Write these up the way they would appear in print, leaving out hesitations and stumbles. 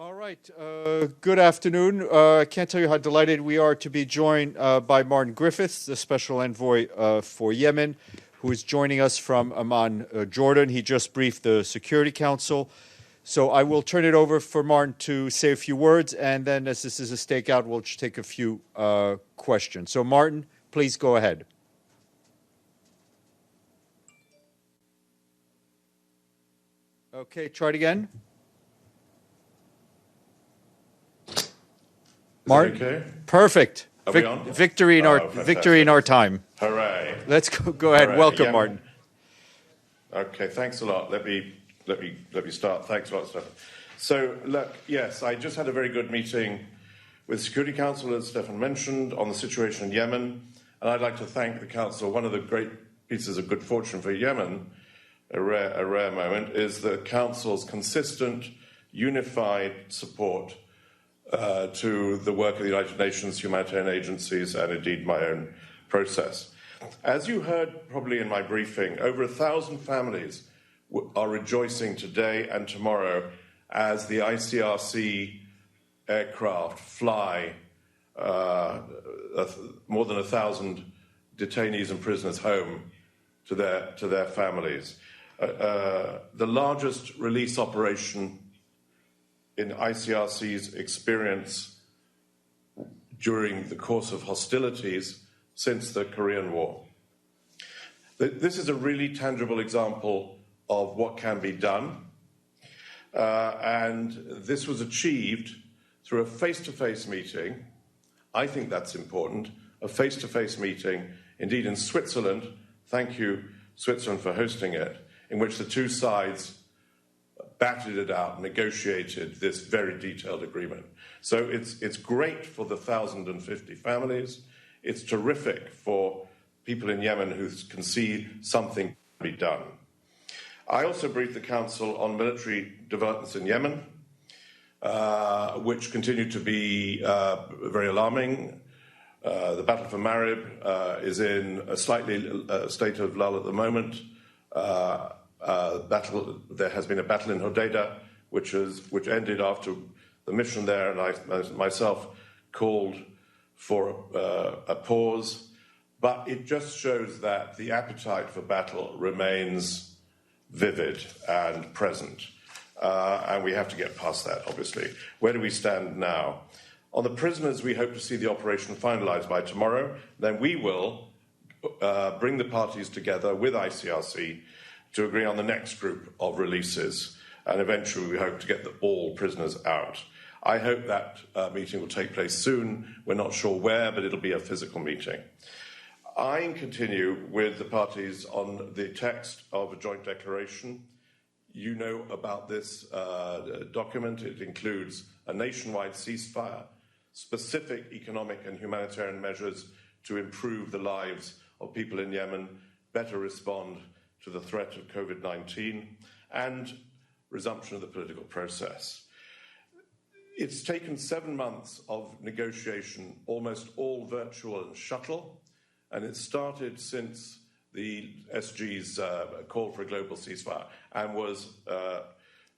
All right. Good afternoon. I can't tell you how delighted we are to be joined by Martin Griffiths, the Special Envoy for Yemen, who is joining us from Amman, Jordan. He just briefed the Security Council. So I will turn it over for Martin to say a few words, and then as this is a stakeout, we'll just take a few questions. So Martin, please go ahead. Okay, try it again. Martin? Okay? Perfect. Are we on? Victory in our time. Hooray. Let's go ahead. Hooray. Welcome, Yeah. Martin. Okay, thanks a lot. Let me start. Thanks a lot, Stefan. So, look, yes, I just had a very good meeting with the Security Council, as Stefan mentioned, on the situation in Yemen. And I'd like to thank the Council. One of the great pieces of good fortune for Yemen, a rare moment, is the Council's consistent, unified support to the work of the United Nations, humanitarian agencies, and indeed my own process. As you heard probably in my briefing, over 1,000 families are rejoicing today and tomorrow as the ICRC aircraft fly more than 1,000 detainees and prisoners home to their families. The largest release operation in ICRC's experience during the course of hostilities since the Korean War. This is a really tangible example of what can be done, and this was achieved through a face-to-face meeting. I think that's important, a face-to-face meeting, indeed in Switzerland. Thank you, Switzerland, for hosting it, in which the two sides batted it out, negotiated this very detailed agreement. So it's great for the 1,050 families. It's terrific for people in Yemen who can see something be done. I also briefed the Council on military developments in Yemen, which continue to be very alarming. The battle for Marib is in a slightly state of lull at the moment. There has been a battle in Hodeidah, which ended after the mission there, and I myself called for a pause. But it just shows that the appetite for battle remains vivid and present, and we have to get past that, obviously. Where do we stand now? On the prisoners, we hope to see the operation finalised by tomorrow. Then we will bring the parties together with ICRC to agree on the next group of releases, and eventually we hope to get all prisoners out. I hope that meeting will take place soon. We're not sure where, but it'll be a physical meeting. I continue with the parties on the text of a joint declaration. You know about this document. It includes a nationwide ceasefire, specific economic and humanitarian measures to improve the lives of people in Yemen, better respond to the threat of COVID-19, and resumption of the political process. It's taken 7 months of negotiation, almost all virtual and shuttle, and it started since the SG's call for a global ceasefire and was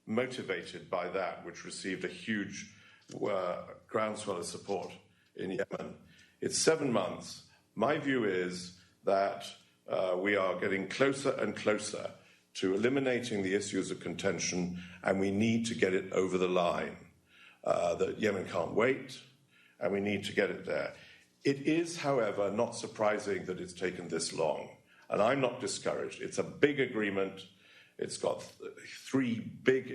motivated by that, which received a huge groundswell of support in Yemen. It's 7 months. My view is that we are getting closer and closer to eliminating the issues of contention, and we need to get it over the line. That Yemen can't wait, and we need to get it there. It is, however, not surprising that it's taken this long, and I'm not discouraged. It's a big agreement. It's got 3 big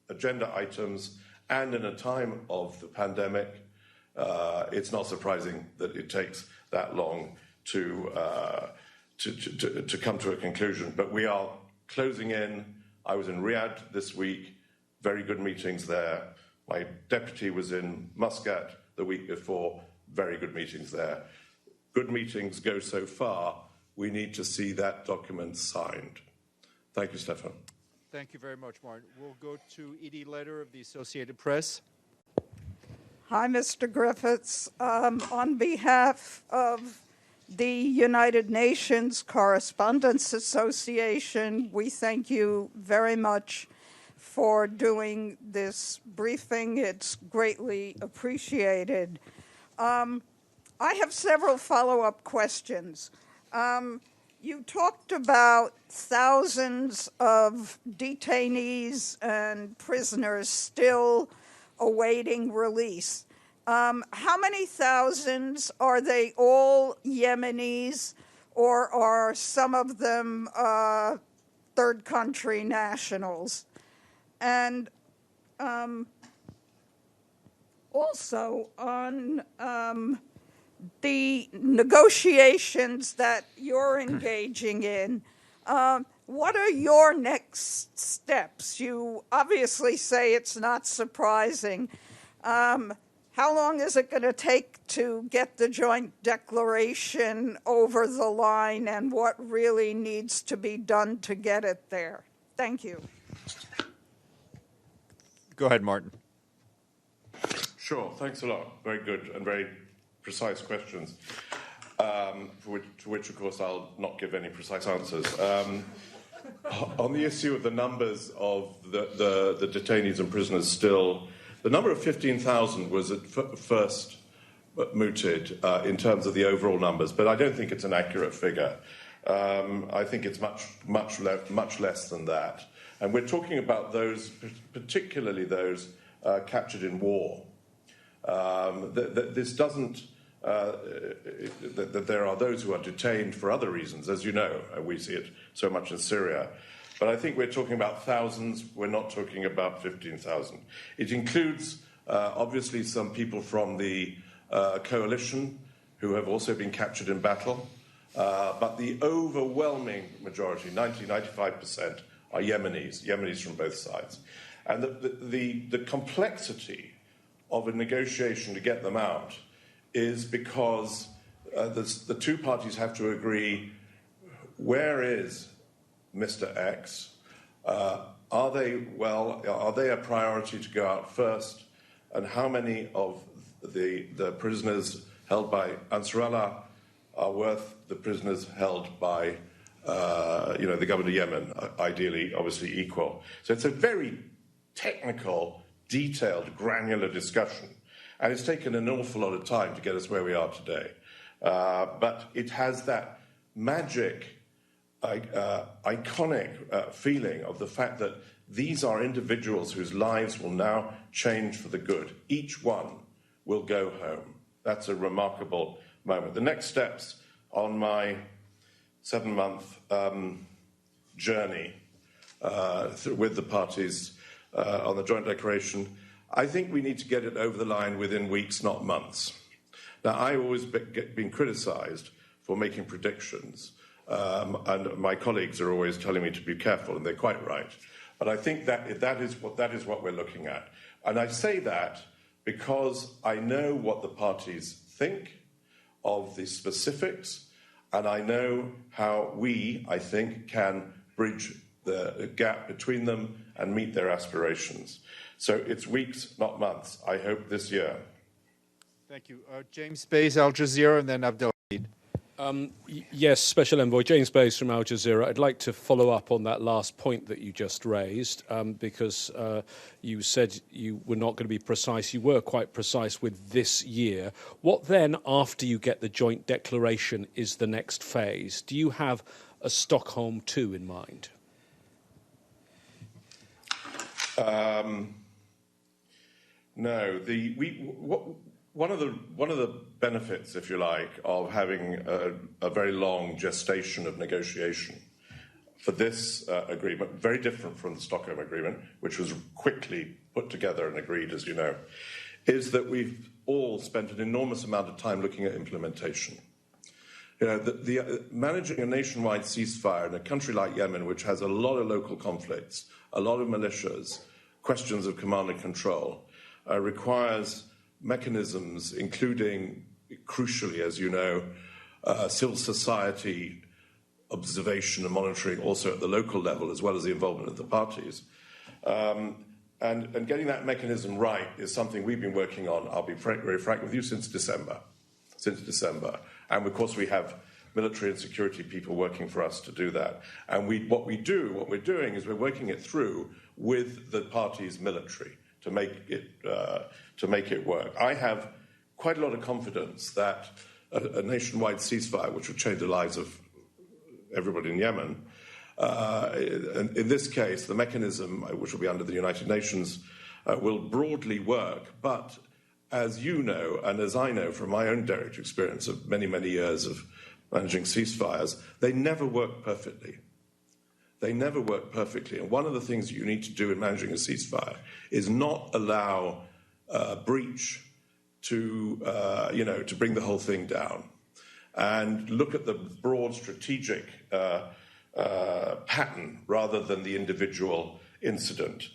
agenda items, and in a time of the pandemic, it's not surprising that it takes that long to come to a conclusion. But we are closing in. I was in Riyadh this week, very good meetings there. My deputy was in Muscat the week before, very good meetings there. Good meetings go so far. We need to see that document signed. Thank you, Stefan. Thank you very much, Martin. We'll go to Edie Leder of the Associated Press. Hi, Mr. Griffiths. On behalf of the United Nations Correspondents Association, we thank you very much for doing this briefing. It's greatly appreciated. I have several follow-up questions. You talked about thousands of detainees and prisoners still awaiting release. How many thousands? Are they all Yemenis, or are some of them third country nationals? And also on the negotiations that you're engaging in, what are your next steps? You obviously say it's not surprising. How long is it going to take to get the joint declaration over the line, and what really needs to be done to get it there? Thank you. Go ahead, Martin. Sure, thanks a lot. Very good and very precise questions, to which, of course, I'll not give any precise answers. On the issue of the numbers of the detainees and prisoners still, the number of 15,000 was at first mooted in terms of the overall numbers, but I don't think it's an accurate figure. I think it's much less than that. And we're talking about those, particularly those captured in war. This doesn't. That there are those who are detained for other reasons, as you know. We see it so much in Syria. But I think we're talking about thousands. We're not talking about 15,000. It includes, obviously, some people from the coalition who have also been captured in battle. But the overwhelming majority, 95%, are Yemenis from both sides. And the complexity of a negotiation to get them out is because the two parties have to agree, where is Mr. X? Are they a priority to go out first? And how many of the prisoners held by Ansarallah are worth the prisoners held by the government of Yemen, ideally, obviously equal? So it's a very technical, detailed, granular discussion. And it's taken an awful lot of time to get us where we are today. But it has that magic, iconic feeling of the fact that these are individuals whose lives will now change for the good. Each one will go home. That's a remarkable moment. The next steps on my 7-month journey with the parties on the joint declaration, I think we need to get it over the line within weeks, not months. Now, I've always been criticised for making predictions, and my colleagues are always telling me to be careful, and they're quite right. But I think that is what we're looking at. And I say that because I know what the parties think of the specifics, and I know how we, I think, can bridge the gap between them and meet their aspirations. So it's weeks, not months, I hope this year. Thank you. James Bays, Al Jazeera, and then Abdelhamid. Yes, Special Envoy James Bays from Al Jazeera. I'd like to follow up on that last point that you just raised, because you said you were not going to be precise. You were quite precise with this year. What then, after you get the joint declaration, is the next phase? Do you have a Stockholm II in mind? No. One of the benefits, if you like, of having a very long gestation of negotiation for this agreement, very different from the Stockholm Agreement, which was quickly put together and agreed, as you know, is that we've all spent an enormous amount of time looking at implementation. You know, managing a nationwide ceasefire in a country like Yemen, which has a lot of local conflicts, a lot of militias, questions of command and control, requires mechanisms, including, crucially, as you know, civil society observation and monitoring also at the local level, as well as the involvement of the parties. And getting that mechanism right is something we've been working on, I'll be very frank with you, since December. And, of course, we have military and security people working for us to do that. And what we're doing is we're working it through with the party's military to make it work. I have quite a lot of confidence that a nationwide ceasefire, which would change the lives of everybody in Yemen, in this case, the mechanism, which will be under the United Nations, will broadly work. But as you know, and as I know from my own direct experience of many, many years of managing ceasefires, they never work perfectly. They never work perfectly. And one of the things you need to do in managing a ceasefire is not allow breach to bring the whole thing down, and look at the broad strategic pattern rather than the individual incident.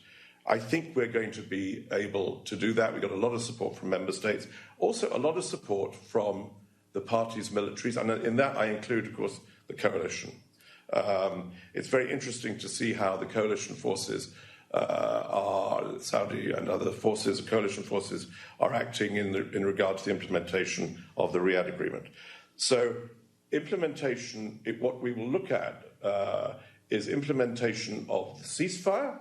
I think we're going to be able to do that. We've got a lot of support from member states, also a lot of support from the party's militaries, and in that I include, of course, the coalition. It's very interesting to see how the coalition forces Saudi and other forces, coalition forces, are acting in regard to the implementation of the Riyadh Agreement. So implementation, what we will look at is implementation of the ceasefire,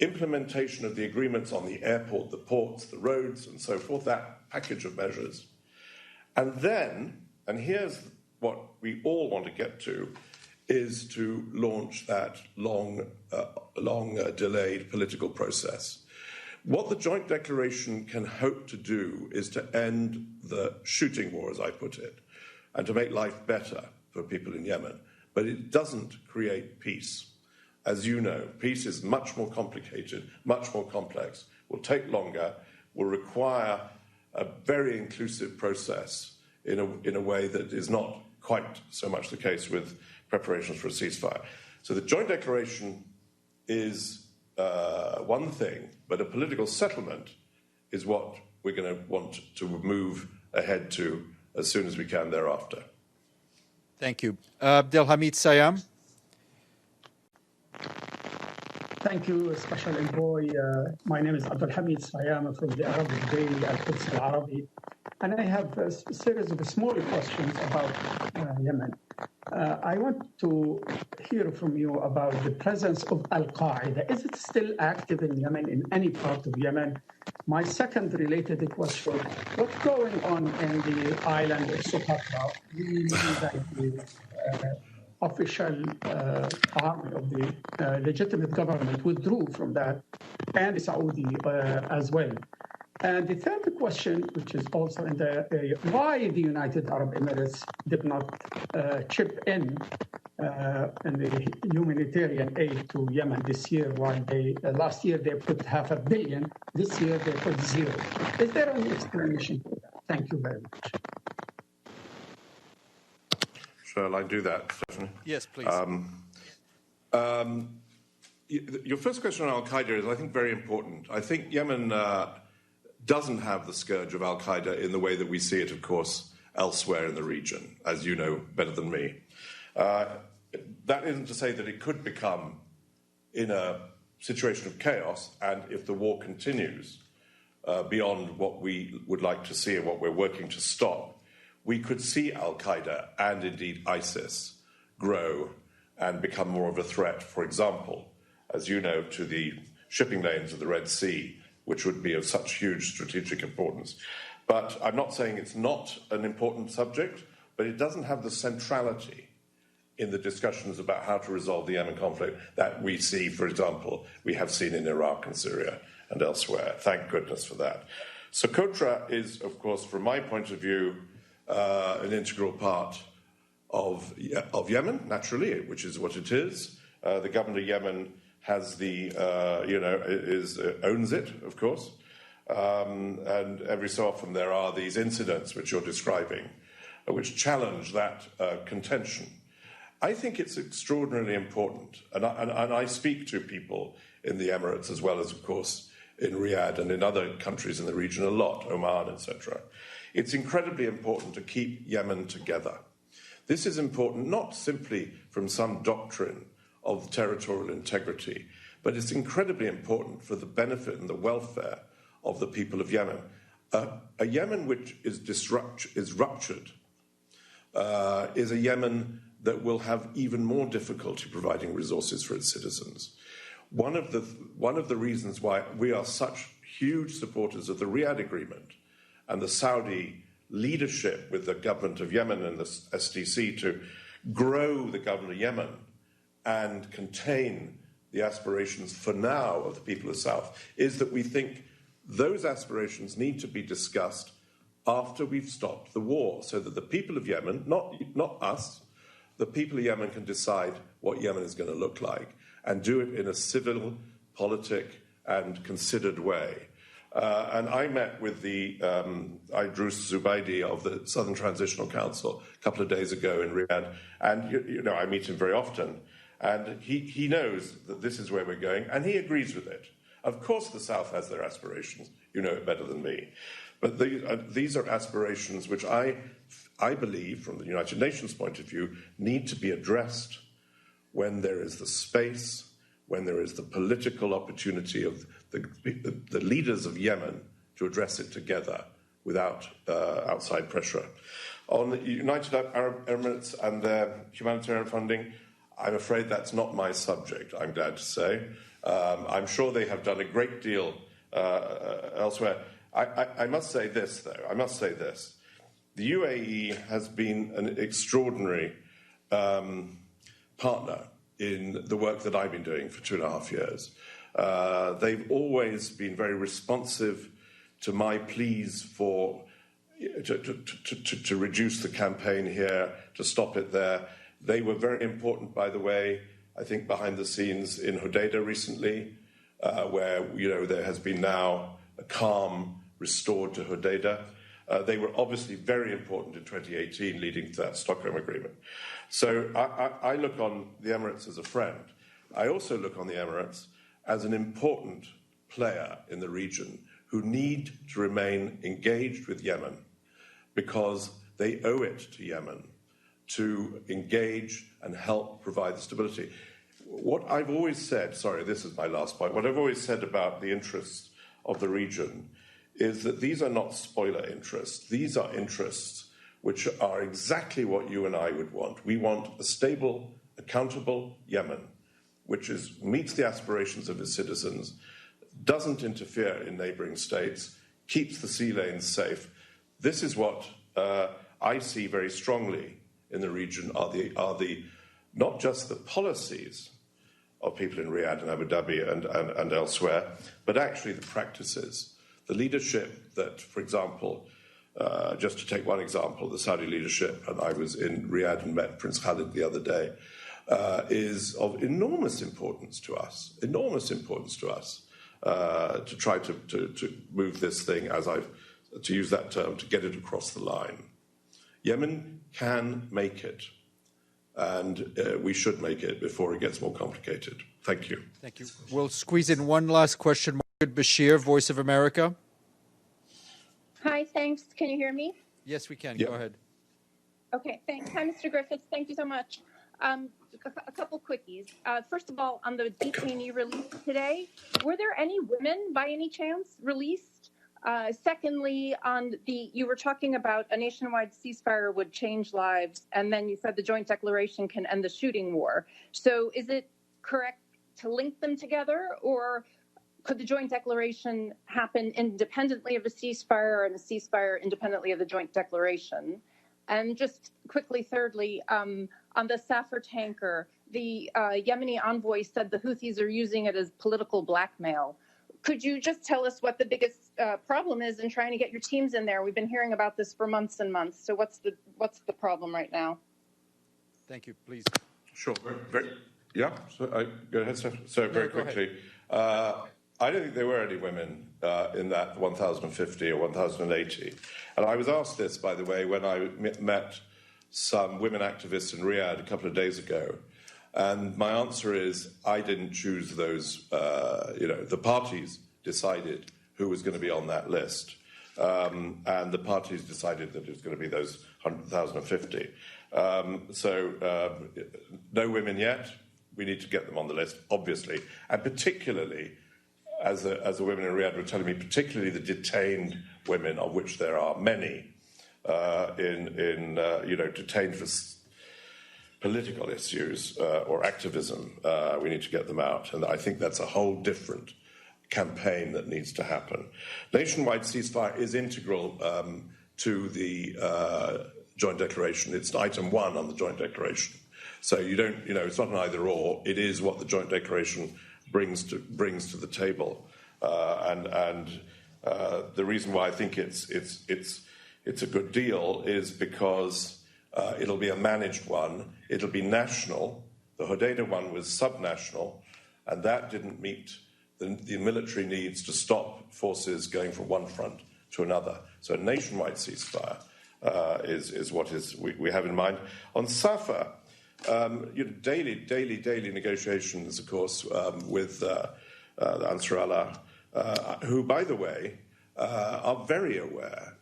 implementation of the agreements on the airport, the ports, the roads, and so forth, that package of measures. And then, and here's what we all want to get to, is to launch that long delayed political process. What the joint declaration can hope to do is to end the shooting war, as I put it, and to make life better for people in Yemen. But it doesn't create peace. As you know, peace is much more complicated, much more complex, will take longer, will require a very inclusive process in a way that is not quite so much the case with preparations for a ceasefire. So the joint declaration is one thing, but a political settlement is what we're going to want to move ahead to as soon as we can thereafter. Thank you. Abdelhamid Sayam. Thank you, Special Envoy. My name is Abdelhamid Sayam from the Arabic daily Al-Quds Al-Arabi, and I have a series of small questions about Yemen. I want to hear from you about the presence of Al-Qaeda. Is it still active in Yemen, in any part of Yemen? My second related question, what's going on in the island of Socotra? We know that the official army of the legitimate government withdrew from that, and Saudi as well. And the third question, which is also in the area, why the United Arab Emirates did not chip in the humanitarian aid to Yemen this year, while last year they put $500 million, this year they put zero. Is there any explanation for that? Thank you very much. Shall I do that, Stephanie? Yes, please. Your first question on Al-Qaeda is, I think, very important. I think Yemen doesn't have the scourge of Al-Qaeda in the way that we see it, of course, elsewhere in the region, as you know better than me. That isn't to say that it could become in a situation of chaos, and if the war continues beyond what we would like to see and what we're working to stop, we could see Al-Qaeda and indeed ISIS grow and become more of a threat, for example, as you know, to the shipping lanes of the Red Sea, which would be of such huge strategic importance. But I'm not saying it's not an important subject, but it doesn't have the centrality in the discussions about how to resolve the Yemen conflict that we see, for example, we have seen in Iraq and Syria and elsewhere. Thank goodness for that. Socotra is, of course, from my point of view, an integral part of Yemen, naturally, which is what it is. The government of Yemen has owns it, of course, and every so often there are these incidents which you're describing, which challenge that contention. I think it's extraordinarily important, and I speak to people in the Emirates as well as, of course, in Riyadh and in other countries in the region a lot, Oman, etc. It's incredibly important to keep Yemen together. This is important not simply from some doctrine of territorial integrity, but it's incredibly important for the benefit and the welfare of the people of Yemen. A Yemen which is ruptured is a Yemen that will have even more difficulty providing resources for its citizens. One of the reasons why we are such huge supporters of the Riyadh Agreement and the Saudi leadership with the government of Yemen and the SDC to grow the government of Yemen and contain the aspirations for now of the people of the South is that we think those aspirations need to be discussed after we've stopped the war, so that the people of Yemen, not us, the people of Yemen can decide what Yemen is going to look like and do it in a civil, politic, and considered way. And I met with the Idrus Zubaydi of the Southern Transitional Council a couple of days ago in Riyadh, and you know I meet him very often, and he knows that this is where we're going, and he agrees with it. Of course, the South has their aspirations. You know it better than me. But these are aspirations which I believe, from the United Nations point of view, need to be addressed when there is the space, when there is the political opportunity of the leaders of Yemen to address it together without outside pressure. On the United Arab Emirates and their humanitarian funding, I'm afraid that's not my subject, I'm glad to say. I'm sure they have done a great deal elsewhere. I must say this, though. I must say this. The UAE has been an extraordinary partner in the work that I've been doing for 2.5 years. They've always been very responsive to my pleas for to reduce the campaign here, to stop it there. They were very important, by the way, I think behind the scenes in Hodeidah recently, where there has been now a calm restored to Hodeidah. They were obviously very important in 2018, leading to that Stockholm Agreement. So I look on the Emirates as a friend. I also look on the Emirates as an important player in the region who need to remain engaged with Yemen because they owe it to Yemen to engage and help provide the stability. What I've always said, sorry, this is my last point, what I've always said about the interests of the region is that these are not spoiler interests. These are interests which are exactly what you and I would want. We want a stable, accountable Yemen, which meets the aspirations of its citizens, doesn't interfere in neighbouring states, keeps the sea lanes safe. This is what I see very strongly in the region are the not just the policies of people in Riyadh and Abu Dhabi and elsewhere, but actually the practices. The leadership that, for example, just to take one example, the Saudi leadership, and I was in Riyadh and met Prince Khalid the other day, is of enormous importance to us, to try to move this thing, to use that term, to get it across the line. Yemen can make it, and we should make it before it gets more complicated. Thank you. Thank you. We'll squeeze in one last question. Margaret Bashir, Voice of America. Hi, thanks. Can you hear me? Yes, we can. Yeah. Go ahead. Okay, thanks. Hi, Mr. Griffiths. Thank you so much. A couple quickies. First of all, on the detainee release today, were there any women by any chance released? Secondly, you were talking about a nationwide ceasefire would change lives, and then you said the joint declaration can end the shooting war. So is it correct to link them together, or could the joint declaration happen independently of a ceasefire and a ceasefire independently of the joint declaration? And just quickly, thirdly, on the Safar tanker, the Yemeni envoy said the Houthis are using it as political blackmail. Could you just tell us what the biggest problem is in trying to get your teams in there? We've been hearing about this for months and months. So what's the problem right now? Thank you. Please. Sure. Yeah. So go ahead, sir. So very quickly, I don't think there were any women in that 1,050 or 1,080. And I was asked this, by the way, when I met some women activists in Riyadh a couple of days ago. And my answer is, I didn't choose those. The parties decided who was going to be on that list, and the parties decided that it was going to be those 1,050. No women yet. We need to get them on the list, obviously, and particularly, as the women in Riyadh were telling me, particularly the detained women, of which there are many. detained for political issues or activism. We need to get them out, and I think that's a whole different campaign that needs to happen. Nationwide ceasefire is integral to the joint declaration. It's item 1 on the joint declaration. So it's not an either or. It is what the joint declaration brings to the table, and the reason why I think it's a good deal is because it'll be a managed one. It'll be national. The Hodeidah one was subnational, and that didn't meet the military needs to stop forces going from one front to another. So a nationwide ceasefire is what we have in mind. On Safa, daily negotiations, of course, with the Ansar Allah, who, by the way, are very aware,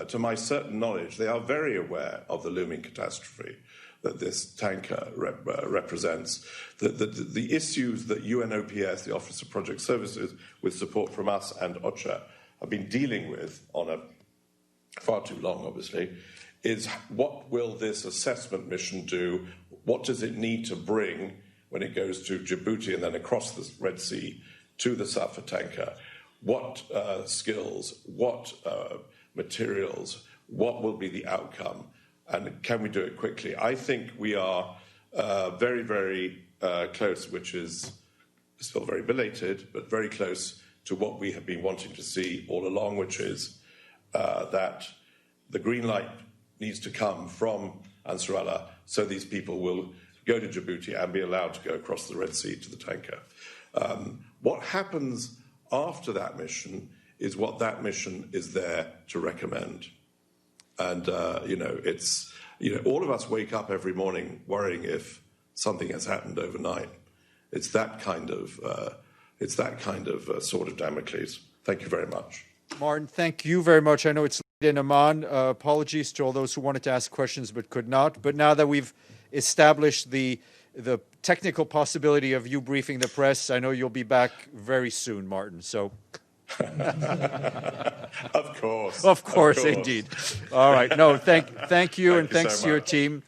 to my certain knowledge, they are very aware of the looming catastrophe that this tanker represents. The issues that UNOPS, the Office of Project Services, with support from us and OCHA, have been dealing with on a far too long, obviously, is what will this assessment mission do? What does it need to bring when it goes to Djibouti and then across the Red Sea to the Safa tanker? What skills, what materials, what will be the outcome? And can we do it quickly? I think we are very, very close, which is still very belated, but very close to what we have been wanting to see all along, which is that the green light needs to come from Ansar Allah so these people will go to Djibouti and be allowed to go across the Red Sea to the tanker. What happens after that mission is what that mission is there to recommend. And, all of us wake up every morning worrying if something has happened overnight. It's that kind of sword of Damocles. Thank you very much. Martin, thank you very much. I know it's late in Amman. Apologies to all those who wanted to ask questions but could not. But now that we've established the technical possibility of you briefing the press, I know you'll be back very soon, Martin. So... Of course, indeed. All right. No, thank you, and thanks so to your much. team.